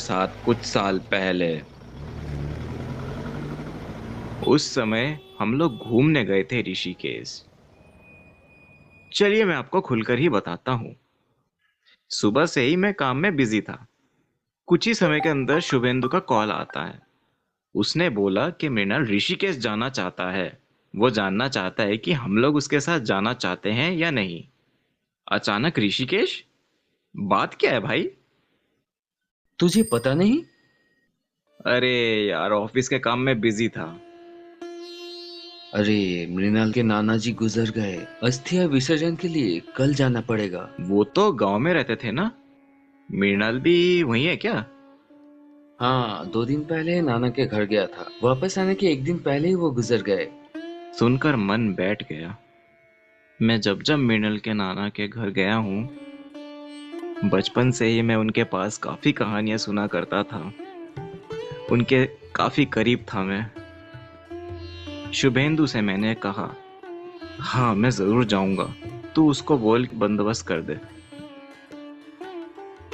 साथ कुछ साल पहले। उस समय हम लोग घूमने गए थे ऋषिकेश। चलिए मैं आपको खुलकर ही बताता हूँ। सुबह से ही मैं काम में बिजी था। कुछ ही समय के अंदर शुभेंदु का कॉल आता है। उसने बोला कि मृणाल ऋषिकेश जाना चाहता है। वो जानना चाहता है कि हम लोग उसके साथ जाना चाहते हैं या नहीं। अचानक ऋषिकेश? बात क्या है भाई? तुझे पता नहीं? अरे यार, ऑफिस के काम में बिजी था। अरे, मृणाल के नाना जी गुजर गए। अस्थिया विसर्जन के लिए कल जाना पड़ेगा। वो तो गांव में रहते थे ना। मृणाल भी वही है क्या? हाँ, 2 दिन पहले नाना के घर गया था। वापस आने के एक दिन पहले ही वो गुजर गए। सुनकर मन बैठ गया। मैं जब जब मृणाल के नाना के घर गया हूँ, बचपन से ही मैं उनके पास काफी कहानियां सुना करता था। उनके काफी करीब था मैं। शुभेंदु से मैंने कहा, हाँ मैं जरूर जाऊंगा, तू उसको बोल के बंदोबस्त कर दे।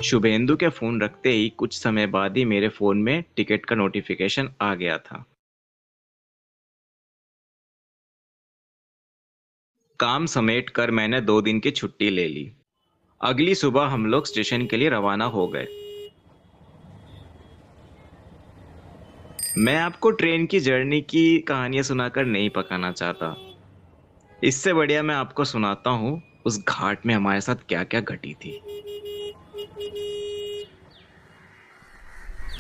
शुभेंदु के फोन रखते ही कुछ समय बाद ही मेरे फोन में टिकट का नोटिफिकेशन आ गया था। काम समेट कर मैंने 2 दिन की छुट्टी ले ली। अगली सुबह हम लोग स्टेशन के लिए रवाना हो गए। मैं आपको ट्रेन की जर्नी की कहानियां सुनाकर नहीं पकाना चाहता। इससे बढ़िया मैं आपको सुनाता हूँ उस घाट में हमारे साथ क्या क्या घटी थी।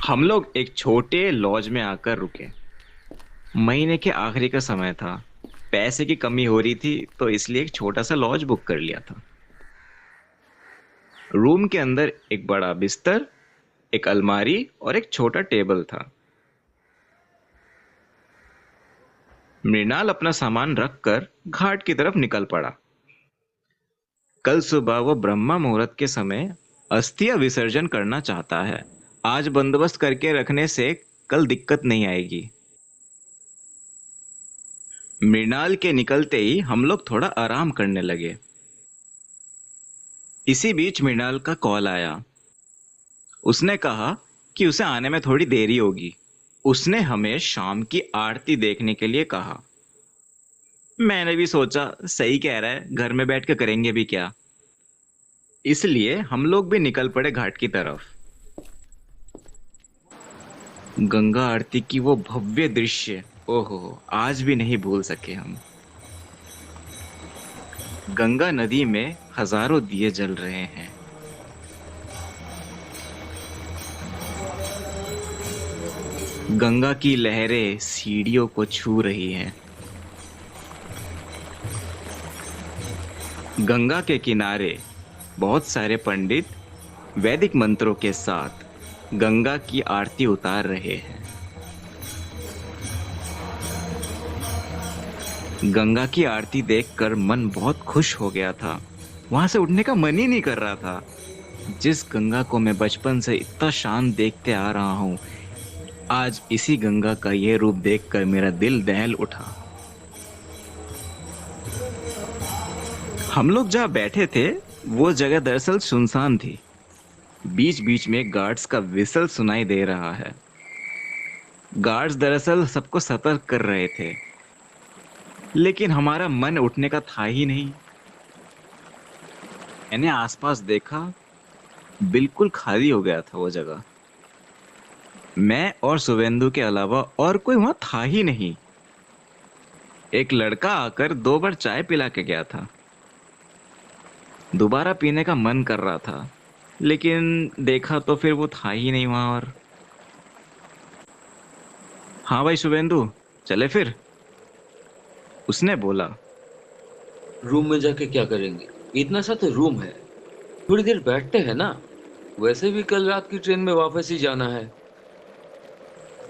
हम लोग एक छोटे लॉज में आकर रुके। महीने के आखिरी का समय था। पैसे की कमी हो रही थी तो इसलिए एक छोटा सा लॉज बुक कर लिया था। रूम के अंदर एक बड़ा बिस्तर, एक अलमारी और एक छोटा टेबल था। मृणाल अपना सामान रखकर घाट की तरफ निकल पड़ा। कल सुबह वो ब्रह्मा मुहूर्त के समय अस्थियां विसर्जन करना चाहता है। आज बंदोबस्त करके रखने से कल दिक्कत नहीं आएगी। मृणाल के निकलते ही हम लोग थोड़ा आराम करने लगे। इसी बीच मृणाल का कॉल आया। उसने कहा कि उसे आने में थोड़ी देरी होगी। उसने हमें शाम की आरती देखने के लिए कहा। मैंने भी सोचा सही कह रहा है, घर में बैठ के करेंगे भी क्या। इसलिए हम लोग भी निकल पड़े घाट की तरफ। गंगा आरती की वो भव्य दृश्य, ओहो, आज भी नहीं भूल सके हम। गंगा नदी में हजारों दिए जल रहे हैं। गंगा की लहरें सीढ़ियों को छू रही हैं। गंगा के किनारे बहुत सारे पंडित वैदिक मंत्रों के साथ गंगा की आरती उतार रहे हैं। गंगा की आरती देखकर मन बहुत खुश हो गया था। वहां से उठने का मन ही नहीं कर रहा था। जिस गंगा को मैं बचपन से इतना शांत देखते आ रहा हूं, आज इसी गंगा का यह रूप देखकर मेरा दिल दहल उठा। हम लोग जहाँ बैठे थे वो जगह दरअसल सुनसान थी। बीच बीच में गार्ड्स का विसल सुनाई दे रहा है। गार्ड्स दरअसल सबको सतर्क कर रहे थे, लेकिन हमारा मन उठने का था ही नहीं। मैंने आसपास देखा, बिल्कुल खाली हो गया था वो जगह। मैं और शुभेंदु के अलावा और कोई वहां था ही नहीं। एक लड़का आकर 2 बार चाय पिला के गया था। दोबारा पीने का मन कर रहा था, लेकिन देखा तो फिर वो था ही नहीं वहां। और हाँ भाई शुभेंदु, चले फिर, उसने बोला। रूम में जाके क्या करेंगे? इतना सा तो रूम है। थोड़ी देर बैठते हैं ना। वैसे भी कल रात की ट्रेन में वापस ही जाना है।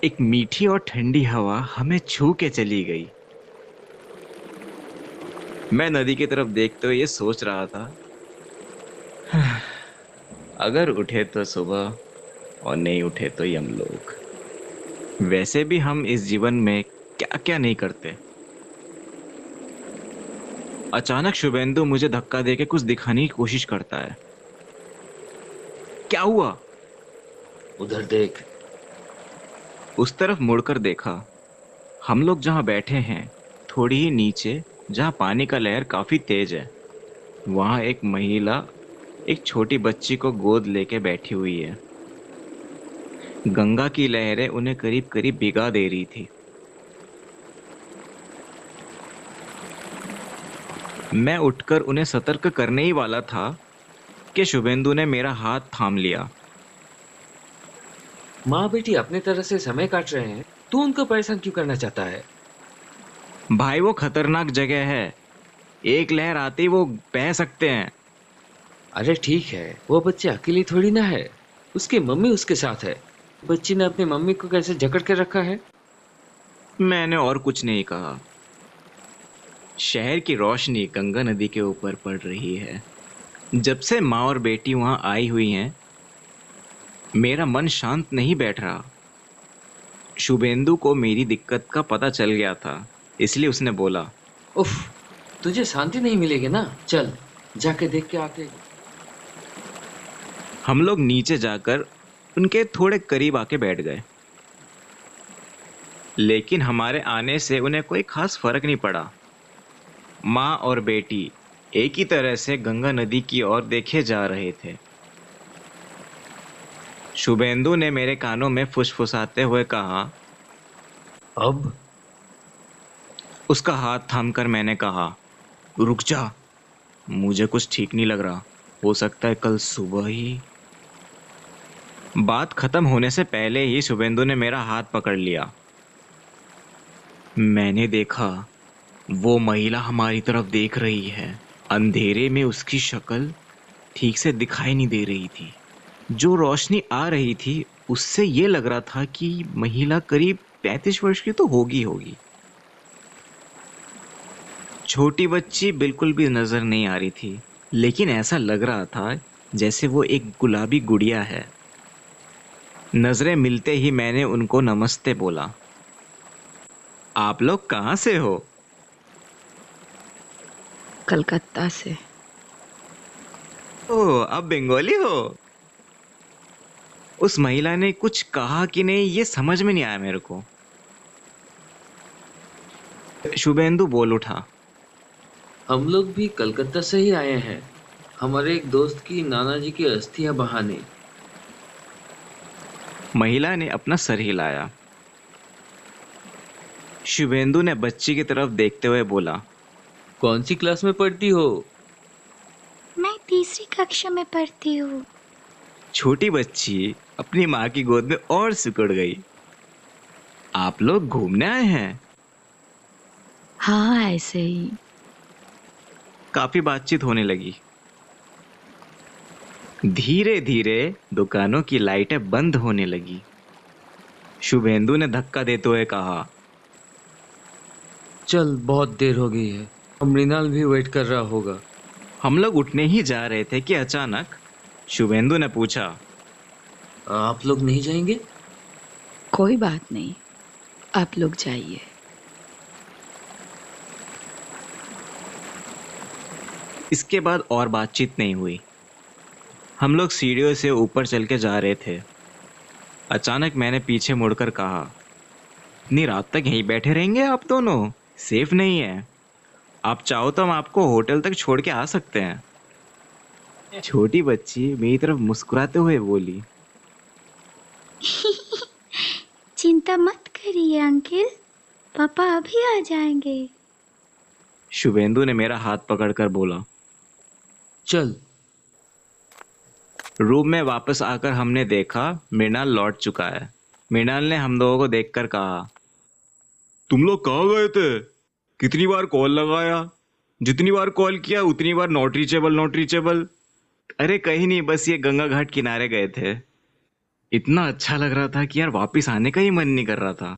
एक मीठी और ठंडी हवा हमें छू के चली गई। मैं नदी की तरफ देखते हुए ये सोच रहा था, अगर उठे तो सुबह और नहीं उठे तो यमलोक। वैसे भी हम इस जीवन में क्या क्या नहीं करते। अचानक शुभेंदु मुझे धक्का देके कुछ दिखाने की कोशिश करता है। क्या हुआ? उधर देख। उस तरफ मुड़कर देखा। हम लोग जहाँ बैठे हैं, थोड़ी ही नीचे, जहाँ पानी का लहर काफी तेज है, वहाँ एक महिला एक छोटी बच्ची को गोद लेके बैठी हुई है। गंगा की लहरें उन्हें करीब करीब भिगा दे रही थी। मैं उठकर उन्हें सतर्क करने ही वाला था कि शुभेंदु ने मेरा हाथ थाम लिया। माँ बेटी अपने तरह से समय काट रहे हैं, तू उनको परेशान क्यों करना चाहता है? भाई, वो खतरनाक जगह है, एक लहर आते ही वो बह सकते हैं। अरे ठीक है, वो बच्चे अकेली थोड़ी ना है, उसकी मम्मी उसके साथ है। बच्ची ने अपनी मम्मी को कैसे जकड़ के रखा है? मैंने और कुछ नहीं कहा। शहर की रोशनी गंगा नदी के ऊपर पड़ रही है। जब से माँ और बेटी वहां आई हुई हैं, मेरा मन शांत नहीं बैठ रहा। शुभेंदु को मेरी दिक्कत का पता चल गया था, इसलिए उसने बोला, उफ, तुझे शांति नहीं मिलेगी ना, चल जाके देख के आते। हम लोग नीचे जाकर उनके थोड़े करीब आके बैठ गए, लेकिन हमारे आने से उन्हें कोई खास फर्क नहीं पड़ा। माँ और बेटी एक ही तरह से गंगा नदी की ओर देखे जा रहे थे। शुभेंदु ने मेरे कानों में फुसफुसाते हुए कहा। अब उसका हाथ थामकर मैंने कहा, रुक जा, मुझे कुछ ठीक नहीं लग रहा, हो सकता है कल सुबह ही। बात खत्म होने से पहले ही शुभेंदु ने मेरा हाथ पकड़ लिया। मैंने देखा, वो महिला हमारी तरफ देख रही है। अंधेरे में उसकी शक्ल ठीक से दिखाई नहीं दे रही थी। जो रोशनी आ रही थी उससे ये लग रहा था कि महिला करीब 35 वर्ष की तो होगी। छोटी बच्ची बिल्कुल भी नजर नहीं आ रही थी, लेकिन ऐसा लग रहा था जैसे वो एक गुलाबी गुड़िया है। नजरें मिलते ही मैंने उनको नमस्ते बोला। आप लोग कहाँ से हो? कलकत्ता से। ओह, आप बंगाली हो? उस महिला ने कुछ कहा कि नहीं, ये समझ में नहीं आया मेरे को। शुभेंदु बोल उठा, हम लोग भी कलकत्ता से ही आए हैं, हमारे एक दोस्त की नाना जी की अस्थियां बहाने। महिला ने अपना सर हिलाया। शुभेंदु ने बच्ची की तरफ देखते हुए बोला, कौन सी क्लास में पढ़ती हो? मैं तीसरी कक्षा में पढ़ती हूँ। छोटी बच्ची अपनी माँ की गोद में और सिकुड़ गई। आप लोग घूमने आए हैं? हाँ, ऐसे ही। काफी बातचीत होने लगी। धीरे धीरे दुकानों की लाइटें बंद होने लगी। शुभेंदु ने धक्का देते हुए कहा, चल, बहुत देर हो गई है, अब मृणाल भी वेट कर रहा होगा। हम लोग उठने ही जा रहे थे कि अचानक शुभेंदु ने पूछा, आप लोग नहीं जाएंगे? कोई बात नहीं, आप लोग जाइए। इसके बाद और बातचीत नहीं हुई। हम लोग सीढ़ियों से ऊपर चल के जा रहे थे। अचानक मैंने पीछे मुड़कर कहा, इतनी रात तक यहीं बैठे रहेंगे आप दोनों? सेफ नहीं है। आप चाहो तो हम आपको होटल तक छोड़ के आ सकते हैं। छोटी बच्ची मेरी तरफ मुस्कुराते हुए बोली, चिंता मत करिए अंकल, पापा अभी आ जाएंगे। शुभेंदु ने मेरा हाथ पकड़कर बोला। चल। रूम में वापस आकर हमने देखा मृणाल लौट चुका है। मृणाल ने हम लोगों को देखकर कहा, तुम लोग कहाँ गए थे? कितनी बार कॉल लगाया, जितनी बार कॉल किया उतनी बार नॉट रीचेबल। अरे कहीं नहीं, बस ये गंगा घाट किनारे गए थे। इतना अच्छा लग रहा था कि यार वापस आने का ही मन नहीं कर रहा था।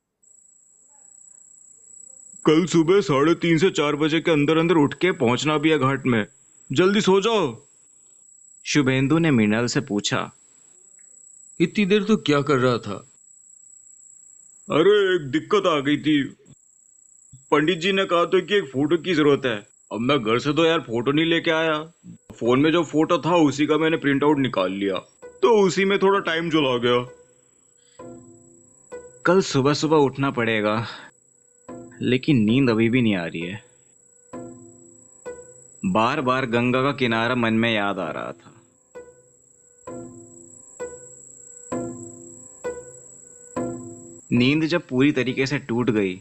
कल सुबह 3:30 से 4 बजे के अंदर अंदर उठ के पहुंचना भी है घाट में, जल्दी सो जाओ। शुभेंदु ने मृणाल से पूछा, इतनी देर तो क्या कर रहा था? अरे एक दिक्कत आ गई थी। पंडित जी ने कहा था कि एक फोटो की जरूरत है। अब मैं घर से तो यार फोटो नहीं लेके आया। फोन में जो फोटो था उसी का मैंने प्रिंट आउट निकाल लिया, तो उसी में थोड़ा टाइम चला गया। कल सुबह सुबह उठना पड़ेगा, लेकिन नींद अभी भी नहीं आ रही है। बार बार गंगा का किनारा मन में याद आ रहा था। नींद जब पूरी तरीके से टूट गई,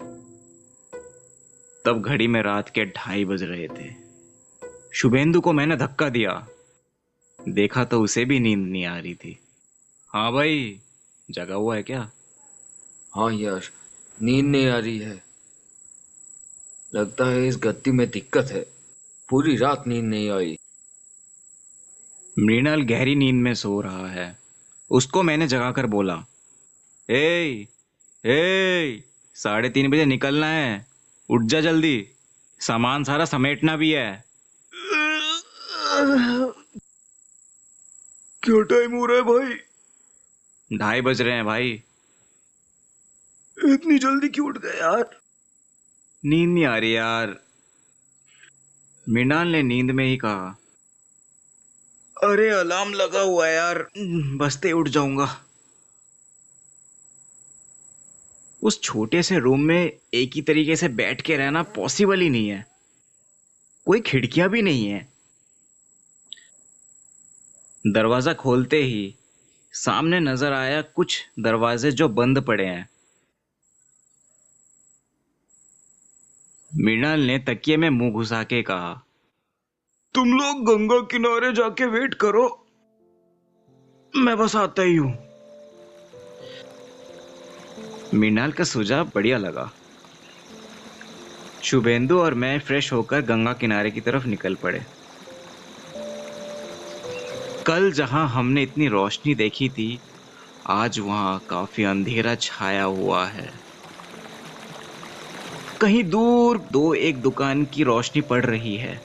तब घड़ी में रात के 2:30 बज रहे थे। शुभेंदु को मैंने धक्का दिया। देखा तो उसे भी नींद नहीं आ रही थी। हाँ भाई, जगा हुआ है क्या? हाँ यार, नींद नहीं आ रही है। लगता है इस गद्दी में दिक्कत है। पूरी रात नींद नहीं आई। मृणाल गहरी नींद में सो रहा है। उसको मैंने जगाकर बोला, ए 3:30 बजे निकलना है, उठ जा जल्दी, सामान सारा समेटना भी है। क्या टाइम हो रहा है भाई? 2:30 बज रहे हैं भाई। इतनी जल्दी क्यों उठ गए यार? नींद नहीं आ रही यार, मृणाल ने नींद में ही कहा। अरे अलार्म लगा हुआ है यार, बजते ही उठ जाऊंगा। उस छोटे से रूम में एक ही तरीके से बैठ के रहना पॉसिबल ही नहीं है। कोई खिड़कियां भी नहीं है। दरवाजा खोलते ही सामने नजर आया कुछ दरवाजे जो बंद पड़े हैं। मृणाल ने तकिए में मुंह घुसा के कहा, तुम लोग गंगा किनारे जाके वेट करो, मैं बस आता ही हूं। मृणाल का सुझाव बढ़िया लगा। शुभेंदु और मैं फ्रेश होकर गंगा किनारे की तरफ निकल पड़े। कल जहां हमने इतनी रोशनी देखी थी, आज वहां काफी अंधेरा छाया हुआ है। कहीं दूर एक दुकान की रोशनी पड़ रही है।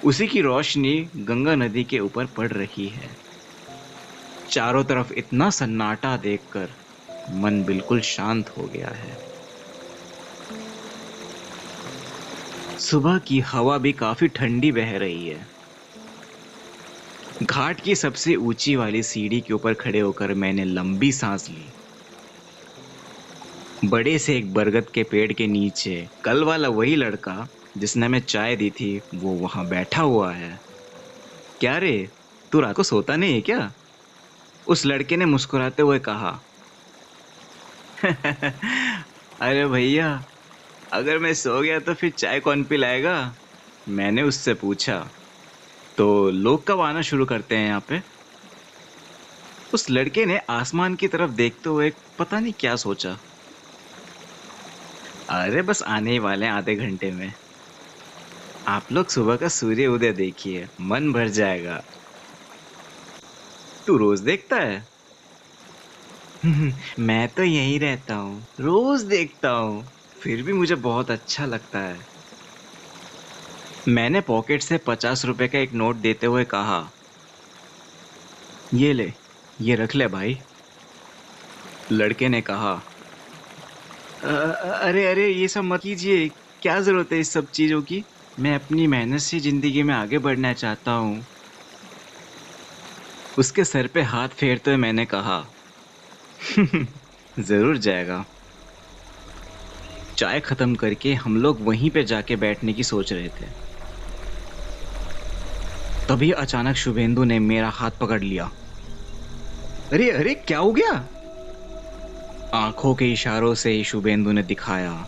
उसी की रोशनी गंगा नदी के ऊपर पड़ रही है। चारों तरफ इतना सन्नाटा देखकर मन बिल्कुल शांत हो गया है। सुबह की हवा भी काफी ठंडी बह रही है। घाट की सबसे ऊंची वाली सीढ़ी के ऊपर खड़े होकर मैंने लंबी सांस ली। बड़े से एक बरगद के पेड़ के नीचे कल वाला वही लड़का जिसने हमें चाय दी थी, वो वहां बैठा हुआ है। क्या रे, तू रात को सोता नहीं है क्या? उस लड़के ने मुस्कुराते हुए कहा। अरे भैया, अगर मैं सो गया तो फिर चाय कौन पिलाएगा? मैंने उससे पूछा। तो लोग कब आना शुरू करते हैं यहाँ पे? उस लड़के ने आसमान की तरफ देखते हुए पता नहीं क्या सोचा। अरे बस आने ही वाले हैं आधे घंटे में। आप लोग सुबह का सूर्य उदय देखिए, मन भर जाएगा। तू रोज देखता है? मैं तो यहीं रहता हूँ, रोज देखता हूँ, फिर भी मुझे बहुत अच्छा लगता है। मैंने पॉकेट से 50 रुपए का एक नोट देते हुए कहा, ये ले, ये रख ले भाई। लड़के ने कहा, अरे अरे ये सब मत कीजिए, क्या जरूरत है इस सब चीजों की? मैं अपनी मेहनत से जिंदगी में आगे बढ़ना चाहता हूँ। उसके सर पे हाथ फेरते हुए मैंने कहा, जरूर जाएगा। चाय खत्म करके हम लोग वहीं पे जाके बैठने की सोच रहे थे, तभी अचानक शुभेंदु ने मेरा हाथ पकड़ लिया। अरे अरे क्या हो गया? आंखों के इशारों से ही शुभेंदु ने दिखाया,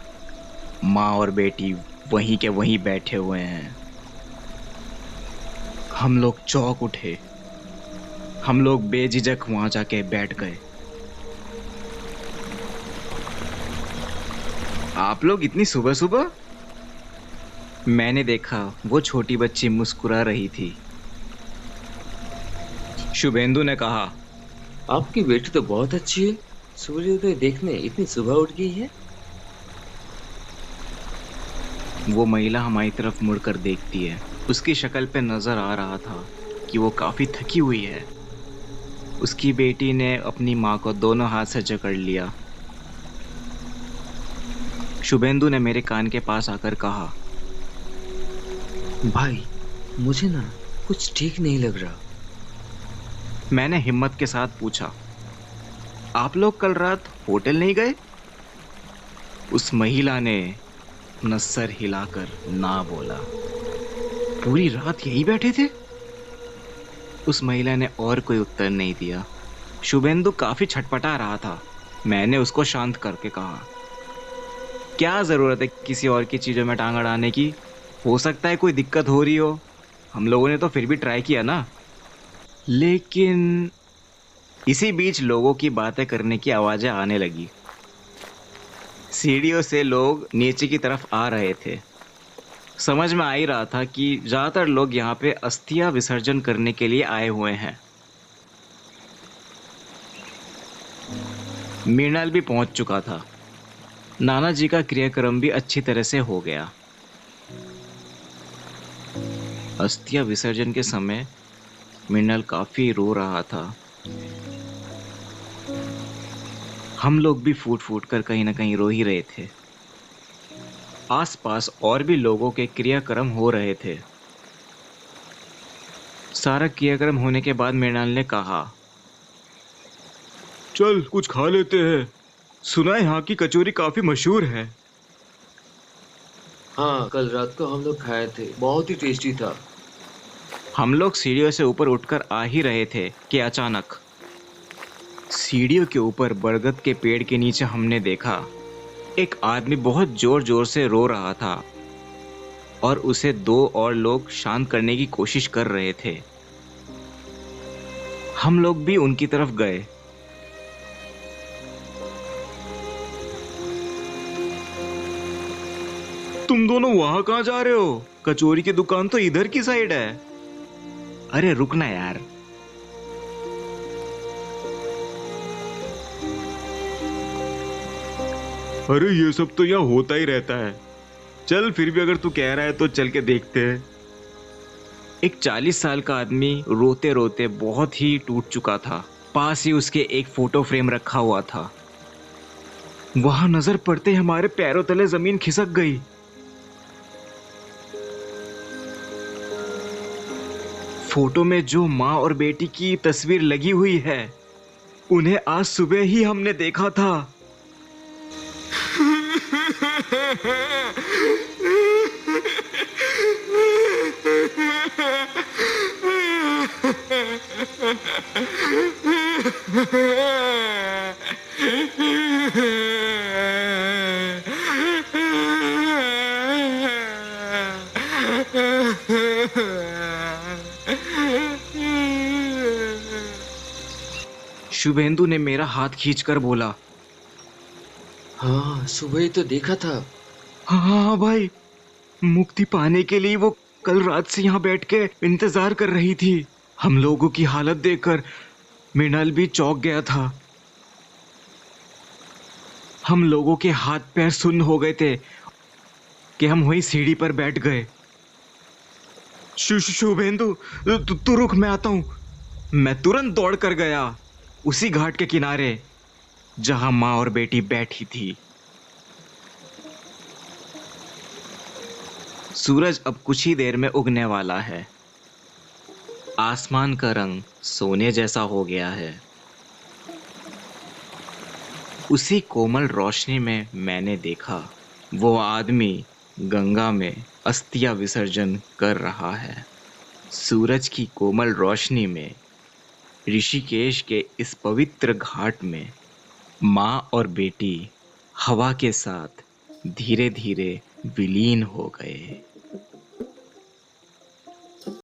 माँ और बेटी वहीं के वहीं बैठे हुए हैं। हम लोग चौंक उठे। हम लोग बेझिझक वहां जाके बैठ गए। आप लोग इतनी सुबह सुबह? मैंने देखा वो छोटी बच्ची मुस्कुरा रही थी। शुभेंदु ने कहा, आपकी बेटी तो बहुत अच्छी है, सूर्योदय देखने इतनी सुबह उठ गई है। वो महिला हमारी तरफ मुड़कर देखती है। उसकी शक्ल पे नजर आ रहा था कि वो काफी थकी हुई है। उसकी बेटी ने अपनी माँ को दोनों हाथ से जकड़ लिया। शुभेंदु ने मेरे कान के पास आकर कहा, भाई, मुझे ना कुछ ठीक नहीं लग रहा। मैंने हिम्मत के साथ पूछा, आप लोग कल रात होटल नहीं गए? उस महिला ने न सर हिलाकर ना बोला। पूरी रात यही बैठे थे? उस महिला ने और कोई उत्तर नहीं दिया। शुभेंदु काफी छटपटा रहा था। मैंने उसको शांत करके कहा, क्या जरूरत है किसी और की चीजों में टांग अड़ाने की? हो सकता है कोई दिक्कत हो रही हो। हम लोगों ने तो फिर भी ट्राई किया ना। लेकिन इसी बीच लोगों की बातें करने की आवाजें आने लगी। सीढ़ियों से लोग नीचे की तरफ आ रहे थे। समझ में आ ही रहा था कि ज्यादातर लोग यहाँ पे अस्थियां विसर्जन करने के लिए आए हुए हैं। मृणाल भी पहुंच चुका था। नाना जी का क्रियाक्रम भी अच्छी तरह से हो गया। अस्थियां विसर्जन के समय मृणाल काफी रो रहा था। हम लोग भी फूट फूट कर कहीं ना कहीं रो ही रहे थे। आसपास और भी लोगों के क्रियाक्रम हो रहे थे। सारा क्रियाक्रम होने के बाद मृणाल ने कहा, चल कुछ खा लेते हैं। सुना है यहाँ की कचौरी काफी मशहूर है। हाँ, कल रात को हम लोग खाए थे, बहुत ही टेस्टी था। हम लोग सीढ़ियों से ऊपर उठकर आ ही रहे थे कि अचानक सीढ़ियों के ऊपर बरगद के पेड़ के नीचे हमने देखा एक आदमी बहुत जोर जोर से रो रहा था और उसे दो और लोग शांत करने की कोशिश कर रहे थे। हम लोग भी उनकी तरफ गए। तुम दोनों वहां कहाँ जा रहे हो? कचौरी की दुकान तो इधर की साइड है। अरे रुकना यार। अरे ये सब तो यहाँ होता ही रहता है। चल फिर भी अगर तू कह रहा है तो चल के देखते हैं। एक 40 साल का आदमी रोते रोते बहुत ही टूट चुका था। पास ही उसके एक फोटो फ्रेम रखा हुआ था। वहां नजर पड़ते ही हमारे पैरों तले जमीन खिसक गई। फोटो में जो माँ और बेटी की तस्वीर लगी हुई है, उन्हें आज सुबह ही हमने देखा था। शुभेंदु ने मेरा हाथ खींचकर बोला, हाँ, सुबह ही तो देखा था। हाँ भाई, मुक्ति पाने के लिए वो कल रात से यहाँ बैठ के इंतजार कर रही थी। हम लोगों की हालत देखकर मृणाल भी चौंक गया था। हम लोगों के हाथ पैर सुन्न हो गए थे कि हम वही सीढ़ी पर बैठ गए। शुभेंदु, तू रुक, मैं आता हूं। मैं तुरंत दौड़ कर गया उसी घाट के किनारे जहां माँ और बेटी बैठी थी। सूरज अब कुछ ही देर में उगने वाला है। आसमान का रंग सोने जैसा हो गया है। उसी कोमल रोशनी में मैंने देखा वो आदमी गंगा में अस्थियां विसर्जन कर रहा है। सूरज की कोमल रोशनी में ऋषिकेश के इस पवित्र घाट में माँ और बेटी हवा के साथ धीरे धीरे विलीन हो गए।